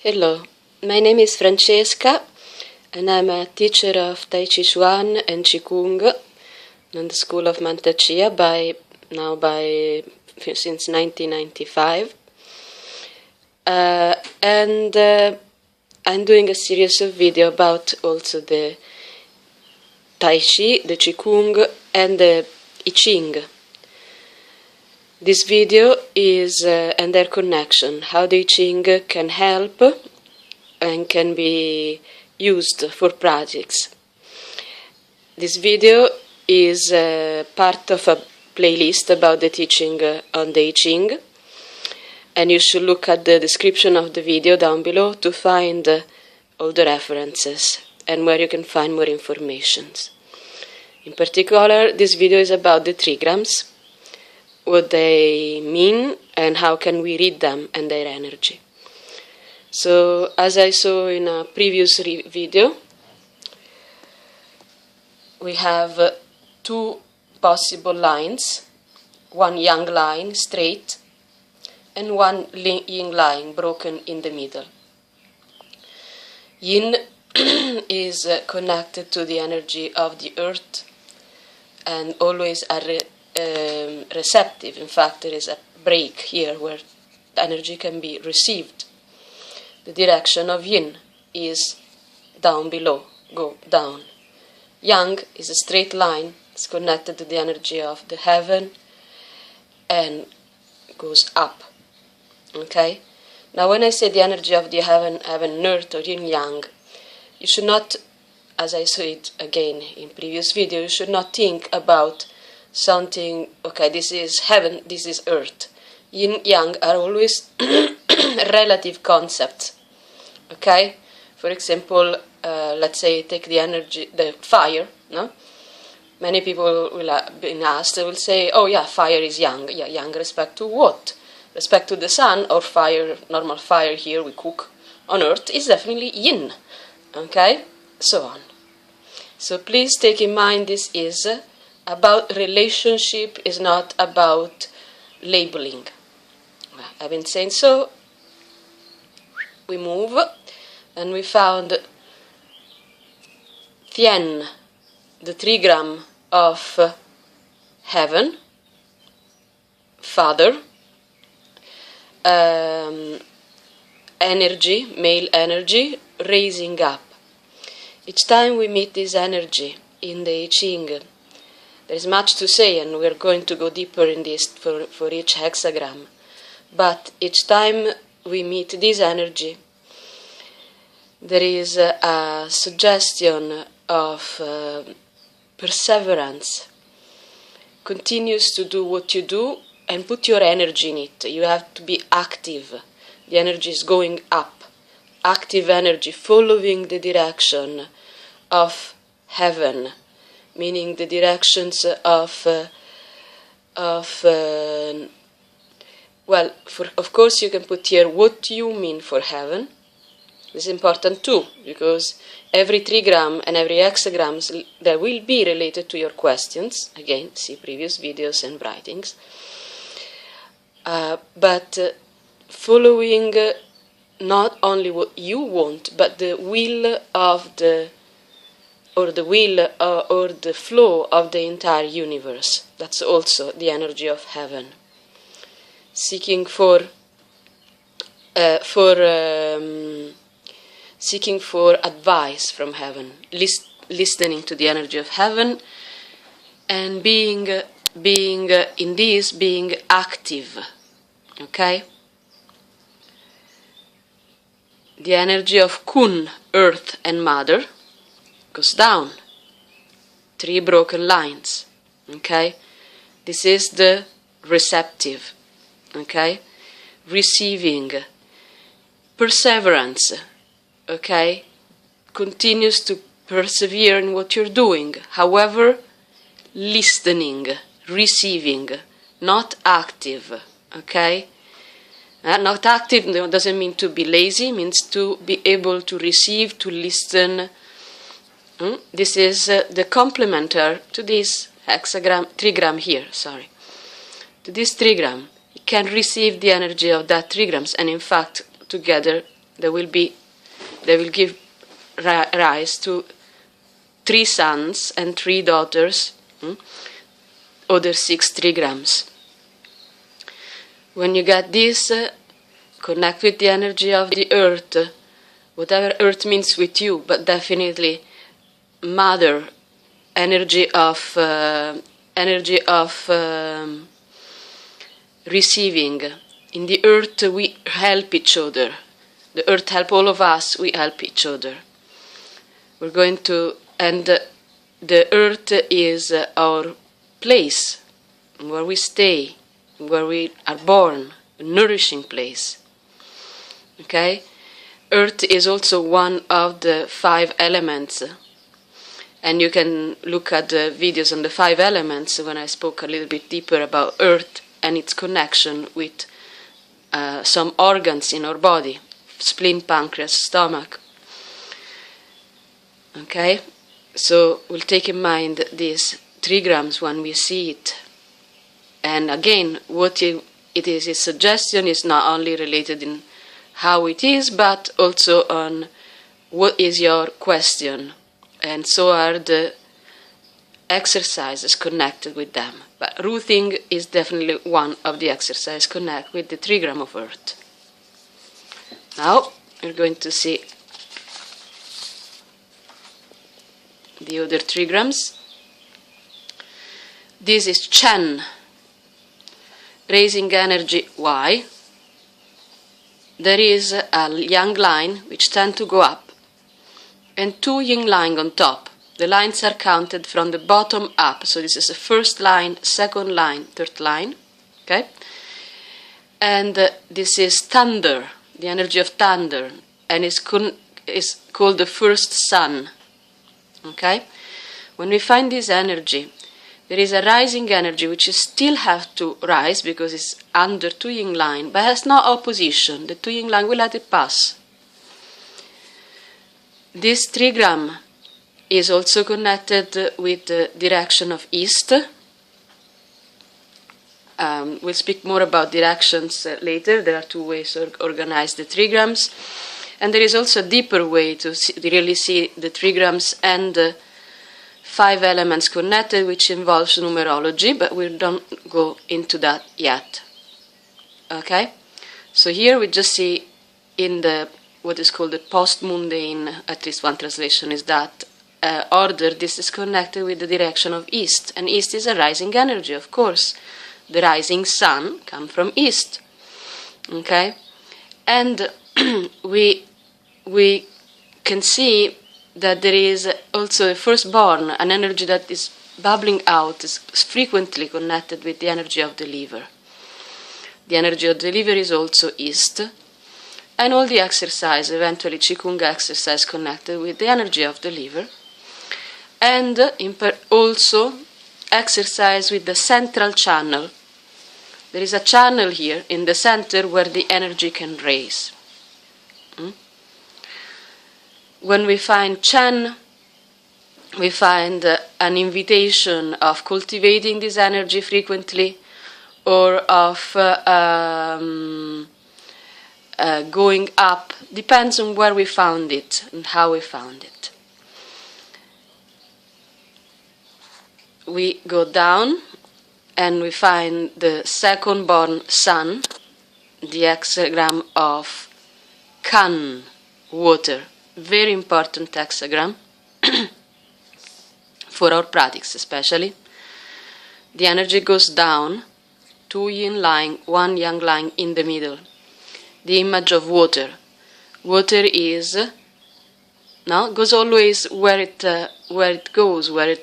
Hello, my name is Francesca and I'm a teacher of Tai Chi Chuan and Qigong in the School of Mantak Chia since 1995. And I'm doing a series of videos about also the Tai Chi, the Qigong and the I Ching. This video is and their connection, how the I Ching can help and can be used for projects. This video is part of a playlist about the teaching on the I Ching, and you should look at the description of the video down below to find all the references and where you can find more information. In particular, this video is about the trigrams, what they mean and how can we read them and their energy. So, as I saw in a previous video, we have two possible lines, one yang line straight and one yin line broken in the middle. Yin is connected to the energy of the earth and always receptive. In fact, there is a break here where the energy can be received. The direction of yin is down below, go down. Yang is a straight line, it's connected to the energy of the heaven and goes up. Okay? Now when I say the energy of the heaven and earth or yin yang, you should not, as I said again in previous video, you should not think about something, okay, this is heaven, this is earth. Yin yang are always relative concepts. Okay? For example, let's say take the energy, the fire, no? Many people will have been asked, they will say, oh yeah, fire is yang. Yeah, yang respect to what? Respect to the sun or fire, normal fire here we cook on earth is definitely yin. Okay? So on. So please take in mind this is about relationship, is not about labeling. I've been saying so. We move and we found Tien, the trigram of heaven, father, energy, male energy, raising up. Each time we meet this energy in the I Ching, there is much to say, and we're going to go deeper in this for each hexagram. But each time we meet this energy, there is a suggestion of perseverance. Continues to do what you do and put your energy in it. You have to be active. The energy is going up. Active energy, following the direction of heaven, meaning the directions of of course you can put here what you mean for heaven. This is important too, because every trigram and every hexagram that will be related to your questions. Again, see previous videos and writings. But following not only what you want, but the will of the flow of the entire universe. That's also the energy of heaven. Seeking for advice from heaven, listening to the energy of heaven, and being active. Okay. The energy of Kun, earth and mother, goes down. 3 broken lines. Okay? This is the receptive. Okay? Receiving. Perseverance. Okay? Continues to persevere in what you're doing. However, listening, receiving, not active. Okay? Not active doesn't mean to be lazy, means to be able to receive, to listen. This is the complementer to this trigram here, to this trigram. You can receive the energy of that trigrams, and in fact, together they will give rise to 3 sons and 3 daughters, other 6 trigrams. When you get this, connect with the energy of the earth, whatever earth means with you, but definitely mother, energy of receiving. In the earth we help each other. The earth helps all of us, we help each other. We're going to, and the earth is our place, where we stay, where we are born, a nourishing place. Okay? Earth is also one of the 5 elements. And you can look at the videos on the 5 elements when I spoke a little bit deeper about earth and its connection with some organs in our body, spleen, pancreas, stomach. Okay, so we'll take in mind these trigrams when we see it. And again, what it is, its suggestion is not only related in how it is, but also on what is your question. And so are the exercises connected with them. But rooting is definitely one of the exercises connect with the trigram of earth. Now we're going to see the other trigrams. This is Chen, raising energy Y. There is a yang line which tend to go up, and 2 yin lines on top. The lines are counted from the bottom up, so this is the first line, second line, third line. Okay, and this is thunder, the energy of thunder, and is called the first sun. Okay, when we find this energy, there is a rising energy which is still have to rise because it's under 2 yin line, but has no opposition. The 2 yin line will let it pass. This trigram is also connected with the direction of east. We'll speak more about directions later. There are 2 ways to organize the trigrams. And there is also a deeper way to really see the trigrams and the 5 elements connected, which involves numerology, but we don't go into that yet. Okay? So here we just see in the what is called the post-mundane, at least one translation is that order, this is connected with the direction of east. And east is a rising energy, of course. The rising sun comes from east. Okay? And we can see that there is also a firstborn, an energy that is bubbling out, is frequently connected with the energy of the liver. The energy of the liver is also east. And all the exercise, eventually Qigong exercise connected with the energy of the liver. And also exercise with the central channel. There is a channel here in the center where the energy can raise. When we find Chen, we find an invitation of cultivating this energy frequently, or of going up. Depends on where we found it and how we found it. We go down and we find the second-born sun, the hexagram of Kan, water. Very important hexagram for our practice especially. The energy goes down, 2 yin line, 1 yang line in the middle. The image of water. Water is goes always where it goes, where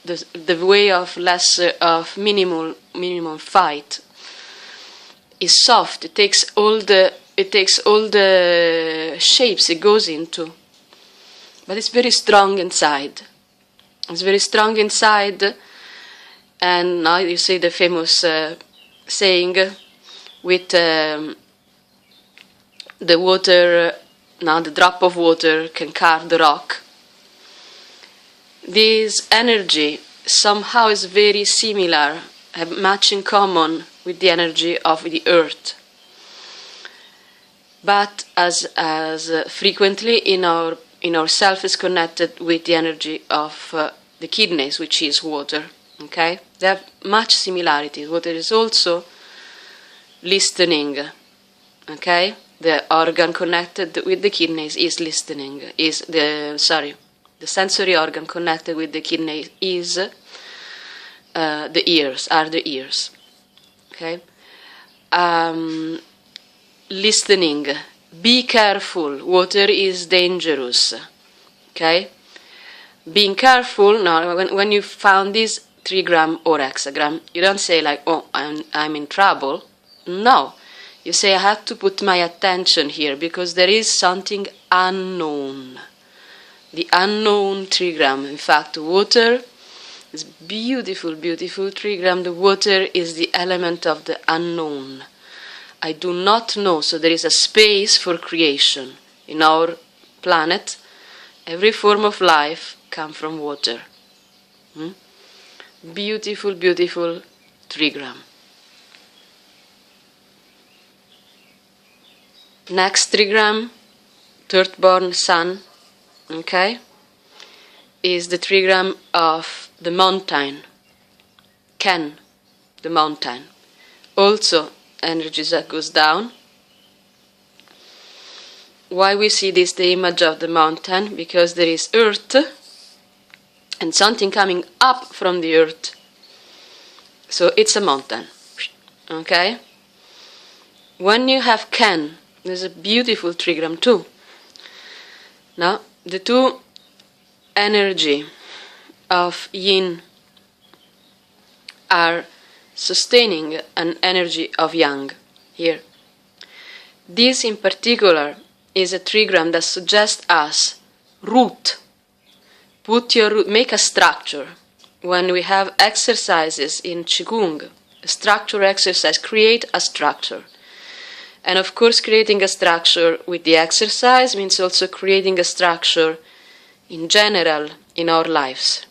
the way of minimum fight is soft. It takes all the shapes it goes into, but it's very strong inside. It's very strong inside, and now you see the famous saying with the water. Now the drop of water can carve the rock. This energy somehow is very similar, have much in common with the energy of the earth. but as frequently in our self is connected with the energy of the kidneys, which is water. Okay, they have much similarities. Water is also listening. Okay, the organ connected with the kidneys is listening. The sensory organ connected with the kidney is the ears. Okay, listening. Be careful. Water is dangerous. Okay, being careful. Now, when you found this trigram or hexagram, you don't say like, "Oh, I'm in trouble." No. You say, I have to put my attention here because there is something unknown. The unknown trigram. In fact, water is beautiful, beautiful trigram. The water is the element of the unknown. I do not know. So there is a space for creation. In our planet, every form of life comes from water. Beautiful, beautiful trigram. Next trigram, third-born sun, okay, is the trigram of the mountain, Ken, the mountain. Also, energy that goes down. Why we see this, the image of the mountain? Because there is earth and something coming up from the earth. So it's a mountain, okay? When you have Ken, there's a beautiful trigram too. Now, the two energy of yin are sustaining an energy of yang here. This in particular is a trigram that suggests us root. Put your root, make a structure. When we have exercises in Qigong, a structure exercise, create a structure. And of course, creating a structure with the exercise means also creating a structure in general in our lives.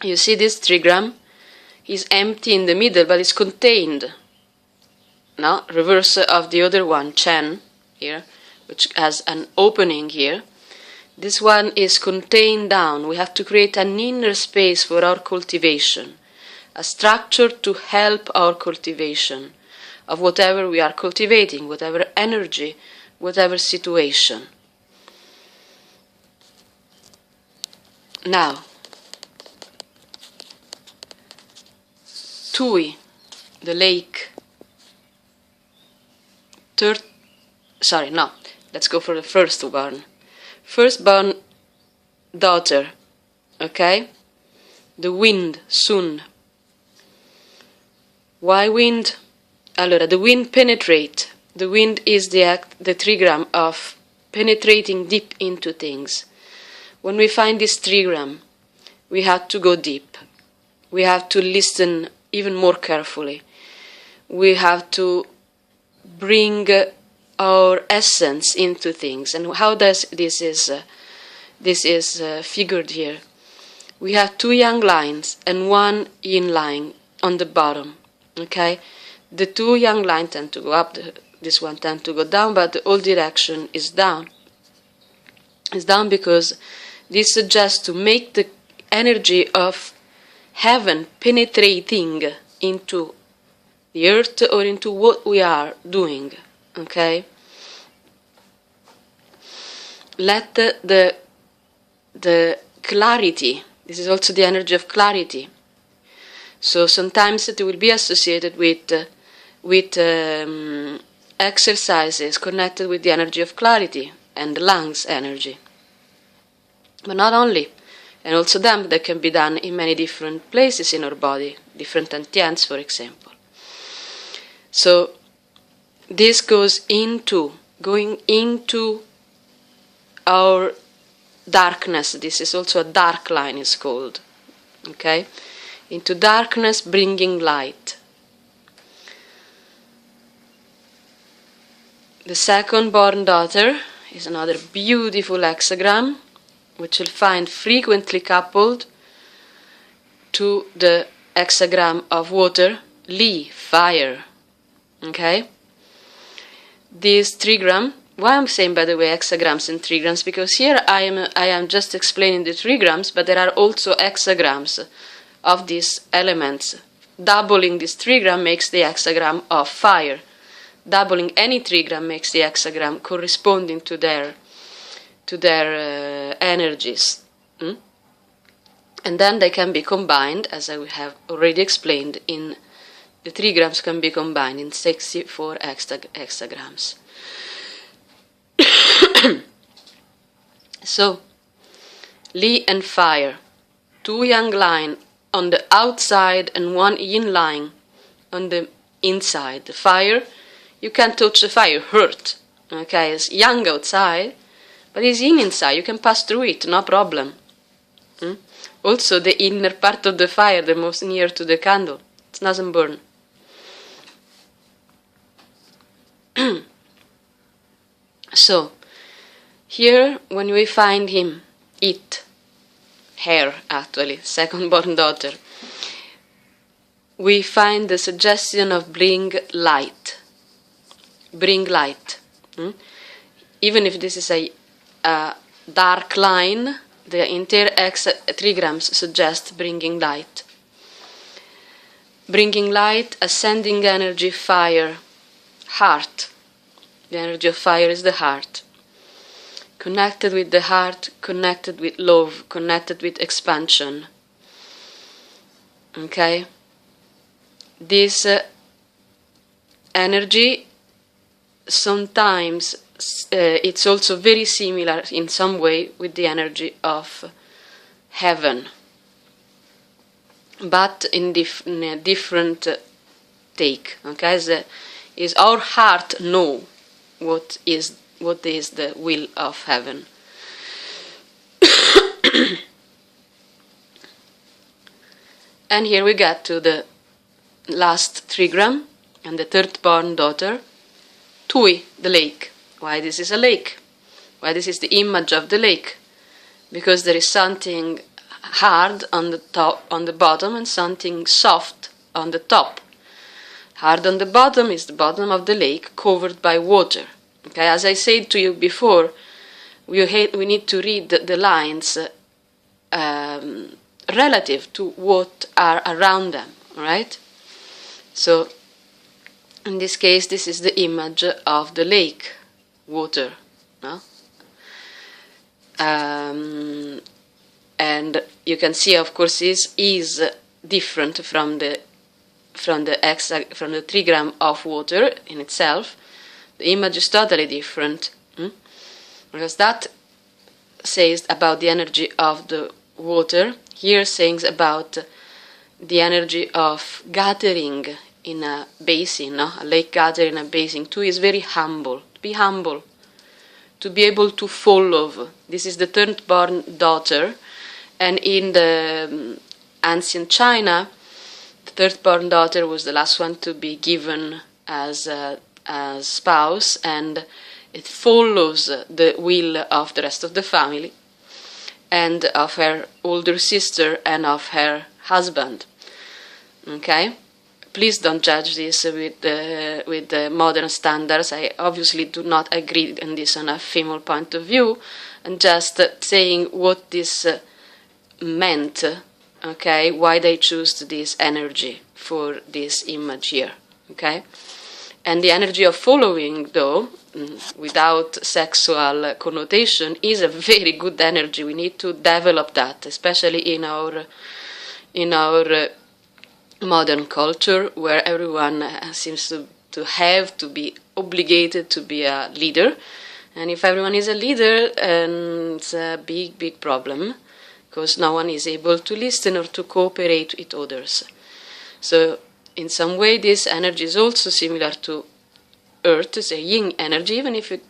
You see this trigram is empty in the middle, but it's contained. Now, reverse of the other one, Chen, here, which has an opening here. This one is contained down. We have to create an inner space for our cultivation, a structure to help our cultivation of whatever we are cultivating, whatever energy, whatever situation. Now, Tui, the lake. Let's go for the firstborn. Firstborn daughter, okay? The wind, Sun. Why wind? Allora, the wind penetrate. The wind is the trigram of penetrating deep into things. When we find this trigram, we have to go deep. We have to listen even more carefully. We have to bring our essence into things. And how does this is figured here? We have two yang lines and one yin line on the bottom. Okay. The two yang lines tend to go up, this one tends to go down, but the whole direction is down. It's down because this suggests to make the energy of heaven penetrating into the earth or into what we are doing, okay? Let the clarity, this is also the energy of clarity. So sometimes it will be associated with exercises connected with the energy of clarity and the lungs energy. But not only, and also them that can be done in many different places in our body, different dantians, for example. So this goes going into our darkness. This is also a dark line, is called, okay? Into darkness, bringing light. The second born daughter is another beautiful hexagram, which you'll find frequently coupled to the hexagram of water, Li, fire. Okay? this trigram. Why I'm saying, by the way, hexagrams and trigrams? Because here I am just explaining the trigrams, but there are also hexagrams of these elements. Doubling this trigram makes the hexagram of fire. Doubling any trigram makes the hexagram corresponding to their energies. And then they can be combined, as I have already explained, in the trigrams can be combined in 64 hexagrams. So, Li and fire, 2 yang line on the outside and 1 yin line on the inside. The fire, you can't touch the fire, hurt. Okay, it's yang outside, but it's yin inside, you can pass through it, no problem. Also, the inner part of the fire, the most near to the candle, it doesn't burn. So, here, when we find him, her actually, second born daughter, we find the suggestion of bring light. Bring light. Even if this is a dark line, the entire trigrams suggest bringing light. Bringing light, ascending energy, fire, heart. The energy of fire is the heart. Connected with the heart, connected with love, connected with expansion. Okay? This energy, sometimes it's also very similar in some way with the energy of heaven, but in a different take. Okay? Is our heart know what is the will of heaven? And here we get to the last trigram and the third born daughter, Tui, the lake. Why this is a lake? Why this is the image of the lake? Because there is something hard on the top, on the bottom, and something soft on the top. Hard on the bottom is the bottom of the lake covered by water. Okay, as I said to you before, we need to read the lines relative to what are around them, right? So, in this case, this is the image of the lake, water, no? And you can see, of course, this is different from the trigram of water in itself. The image is totally different, because that says about the energy of the water. Here saying about the energy of gathering in a basin, no? A lake gathering in a basin. Two is very humble. Be humble. To be able to follow. This is the third born daughter, and in the ancient China, the third born daughter was the last one to be given as spouse, and it follows the will of the rest of the family and of her older sister and of her husband. Okay, please don't judge this with the modern standards. I obviously do not agree on this on a female point of view, and just saying what this meant. Okay, why they choose this energy for this image here. Okay. And the energy of following, though, without sexual connotation, is a very good energy. We need to develop that, especially in our modern culture, where everyone seems to have to be obligated to be a leader. And if everyone is a leader, it's a big problem, because no one is able to listen or to cooperate with others. So, in some way, this energy is also similar to Earth. It's a yin energy, even if it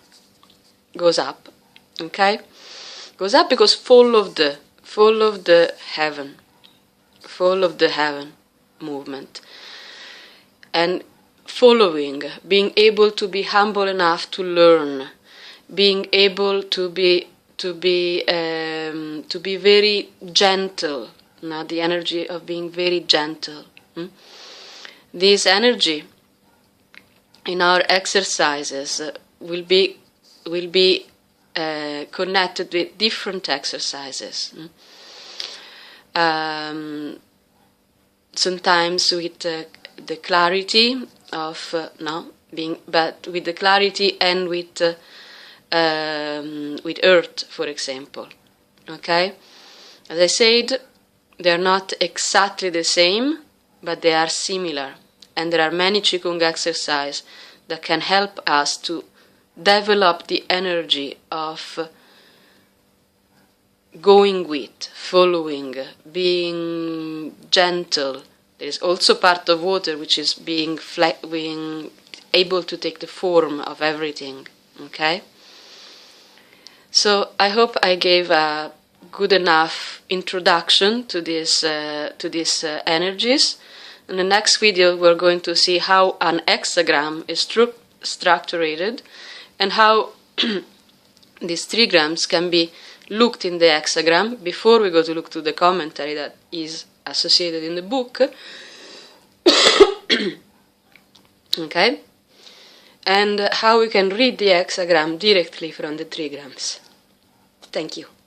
goes up. Okay, goes up because full of the heaven movement, and following, being able to be humble enough to learn, being able to be very gentle. Now, the energy of being very gentle. This energy in our exercises will be connected with different exercises. Sometimes with the clarity of but with the clarity and with earth, for example. Okay, as I said, they are not exactly the same, but they are similar, and there are many Qigong exercises that can help us to develop the energy of going with, following, being gentle. There is also part of water which is being able to take the form of everything. Okay? So I hope I gave a good enough introduction to these energies. In the next video we're going to see how an hexagram is structured and how these trigrams can be looked in the hexagram before we go to look to the commentary that is associated in the book. Okay? And how we can read the hexagram directly from the trigrams. Thank you.